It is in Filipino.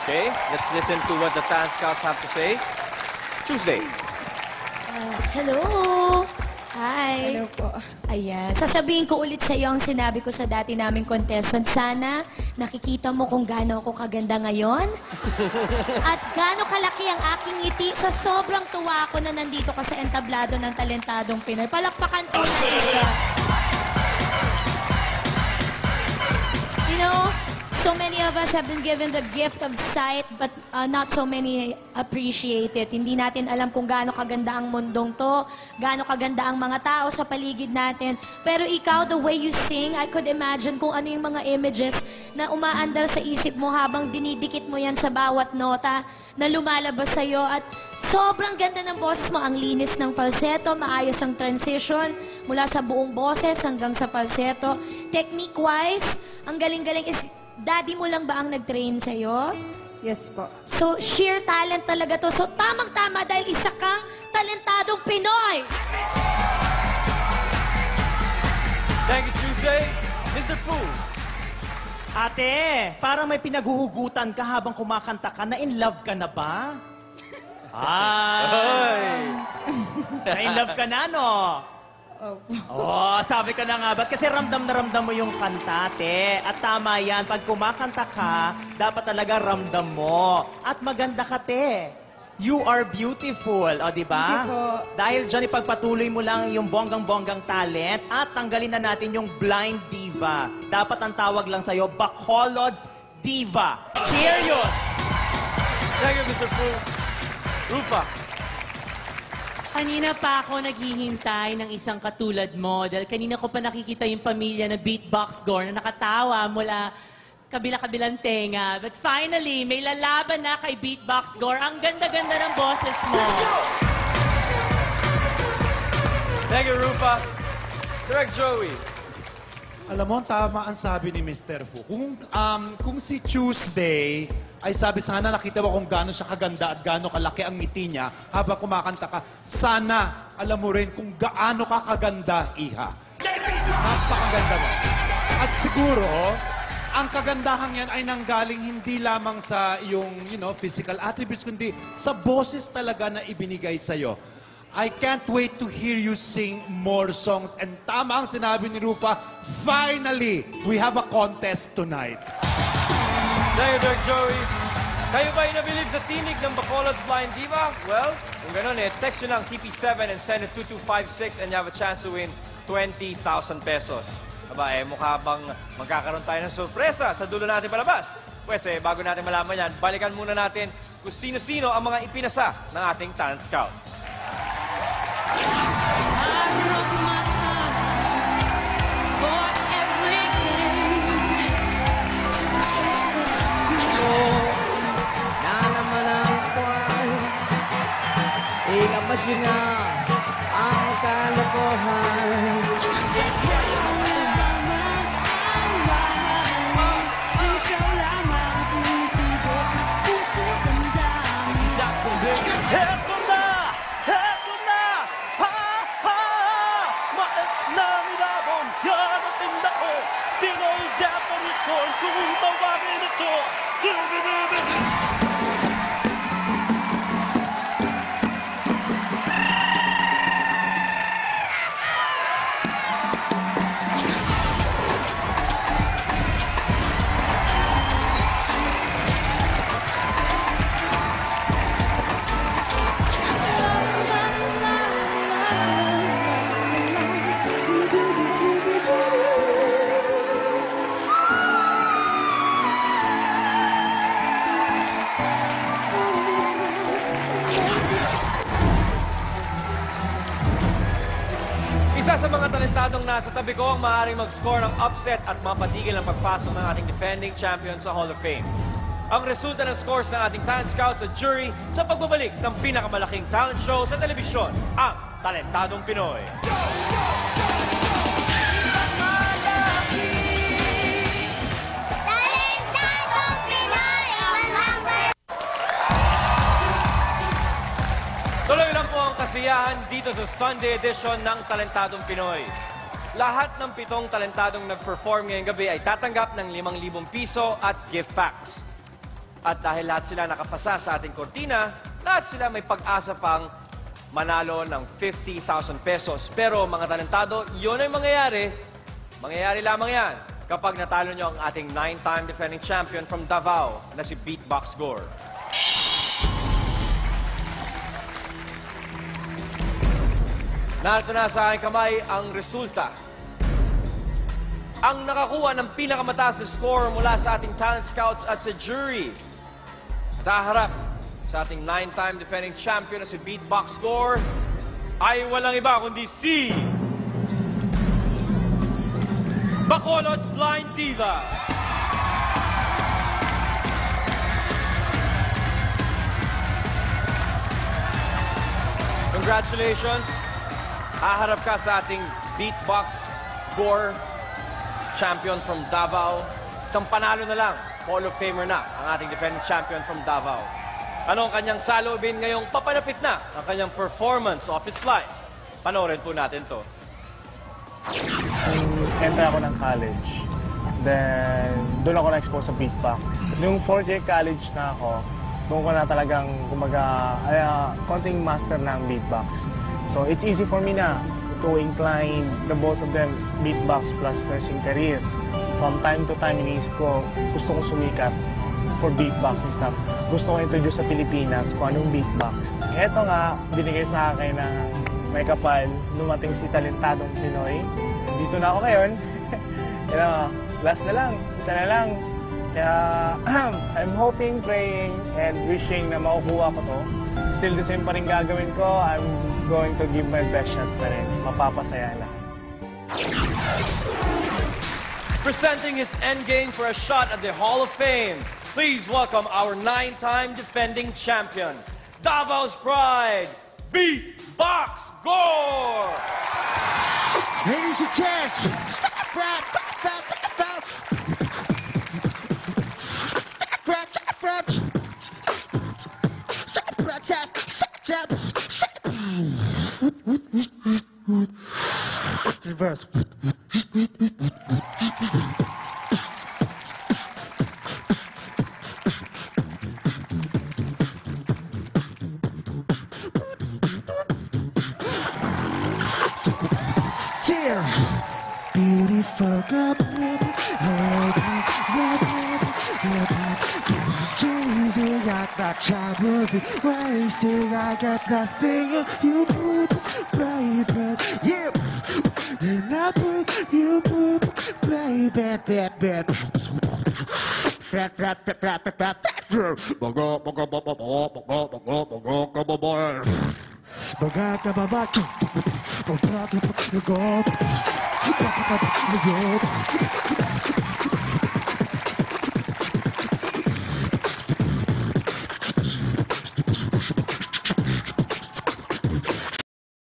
Okay, let's listen to what the Talent Scouts have to say. Tuesday. Hello! Hi! Hello po. Ayan. Sasabihin ko ulit sa iyo ang sinabi ko sa dati naming contestant. Sana nakikita mo kung gaano ako kaganda ngayon. At gaano kalaki ang aking ngiti sa sobrang tuwa ako na nandito ka sa entablado ng talentadong Pinoy. Palakpakan po natin siya. You know, so many of us have been given the gift of sight, but not so many appreciate it. Hindi natin alam kung gaano kaganda ang mundong to, gaano kaganda ang mga tao sa paligid natin. Pero ikaw, the way you sing, I could imagine kung ano yung mga images na umaandar sa isip mo habang dinidikit mo yan sa bawat nota na lumalabas sa'yo. At sobrang ganda ng boses mo, ang linis ng falsetto, maayos ang transition mula sa buong boses hanggang sa falsetto. Technique-wise, ang galing-galing is, daddy mo lang ba ang nag-train sa'yo? Yes po. So, sheer talent talaga to. So, tamang-tama dahil isa kang talentadong Pinoy. Thank you, Tuesday. Mr. Pooh. Ate, parang may pinaghuhugutan ka habang kumakanta ka. Na-in love ka na ba? Ah! Na-in love ka na, no? Opo. Oh, sabi ka na nga, ba't kasi ramdam na ramdam mo yung kanta, te? At tama yan, pag kumakanta ka, dapat talaga ramdam mo. At maganda ka, te. You are beautiful, o di ba? Thank you po. Dahil dyan ipagpatuloy mo lang yung bonggang-bonggang talent at tanggalin na natin yung blind diva. Dapat ang tawag lang sa'yo, Bacolod's Diva. Period! Thank you, Mr. Pooh. Rufa. Kanina pa ako naghihintay ng isang katulad mo dahil kanina ko pa nakikita yung pamilya na beatbox gore na nakatawa mula kabila-kabilang tenga. But finally, may lalaban na kay beatbox gore. Ang ganda-ganda ng boses mo. Thank you, Rufa. Direct Joey. Alam mo, tama ang sabi ni Mr. Fu. Kung si Tuesday ay sabi, sana nakita mo kung gaano siya kaganda at gaano kalaki ang ngiti niya habang kumakanta ka, sana alam mo rin kung gaano ka kaganda, Iha. Napakaganda mo. At siguro, ang kagandahan yan ay nanggaling hindi lamang sa iyong physical attributes, kundi sa boses talaga na ibinigay sa'yo. I can't wait to hear you sing more songs. And tama ang sinabi ni Rufa, finally, we have a contest tonight. Thank you, Direct Joey. Kayo ba ay nabilib sa tinig ng Bacolod's Blind Diva? Well, kung ganun text nyo lang TP7 and send it 2256 and you have a chance to win 20,000 pesos. Aba, mukha bang magkakaroon tayo ng sorpresa sa dulo natin palabas? Pwes, bago natin malaman yan, balikan muna natin kung sino-sino ang mga ipinasa ng ating Talent Scouts. Masina ang kalokohan. Ikaw lamang tumitibok na puso damdamin. Heto na! Heto na! Ha! Mais na nilabon, yarating na ko. Pinoy Japanese horn, kung tawagin ito. Isa sa mga talentadong nasa tabi ko ang maaaring mag-score ng upset at mapatigil ang pagpasok ng ating defending champion sa Hall of Fame. Ang resulta ng scores ng ating talent scouts at jury sa pagbabalik ng pinakamalaking talent show sa telebisyon, ang Talentadong Pinoy. Talentadong Pinoy! Tuloy lang po ang kasiyahan dito sa Sunday edition ng Talentadong Pinoy. Lahat ng 7 talentadong nag-perform ngayong gabi ay tatanggap ng 5,000 piso at gift packs. At dahil lahat sila nakapasa sa ating kortina, lahat sila may pag-asa pang manalo ng 50,000 pesos. Pero mga talentado, yun ay mangyayari. Mangyayari lamang yan kapag natalo nyo ang ating 9-time defending champion from Davao na si Beatbox Gore. Narito na sa aking kamay ang resulta. Ang nakakuha ng pinakamataas na score mula sa ating talent scouts at sa jury. Taharap sa ating 9-time defending champion na si Beatbox Gore ay walang iba kundi si Bacolod's Blind Diva. Congratulations! Haharap ka sa ating Beatbox Gore champion from Davao. Isang panalo na lang, Hall of Famer na ang ating defending champion from Davao. Ano ang kanyang saloobin ngayong papalapit na ang kanyang performance of his life? Panoorin po natin to. Enter ako ng college. Then, doon ako na-expose sa beatbox. Yung 4th year college na ako, doon ko na talagang konting master ng beatbox. So, it's easy for me na to incline the both of them, beatbox plus nursing career. From time to time, iniisip ko, gusto ko sumikat for beatbox and stuff. Gusto ko introduce sa Pilipinas kung anong beatbox. Eto nga, binigay sa akin ng may kapal, lumating si talentadong Pinoy. Dito na ako ngayon. Last na lang, isa na lang. Kaya, I'm hoping, praying, and wishing na makukuha ko to. Still the same pa rin gagawin ko. I'm going to give my best shot pa rin. Mapapasaya lang. Presenting his endgame for a shot at the Hall of Fame, please welcome our 9-time defending champion, Davao's Pride, Beatbox Gore! Ladies and gents, reverse. Beautiful girl, Easy, I got trouble. Wasting, I got nothing. You poop, baby. Yeah. And I poop, you poop, baby, baby. Fat, fat, fat, fat, fat, fat, fat. Bogo, bogo, bogo, bogo, bogo, bogo, bogo, bogo, bogo. Boga, boga, boga. Boga, boga, boga.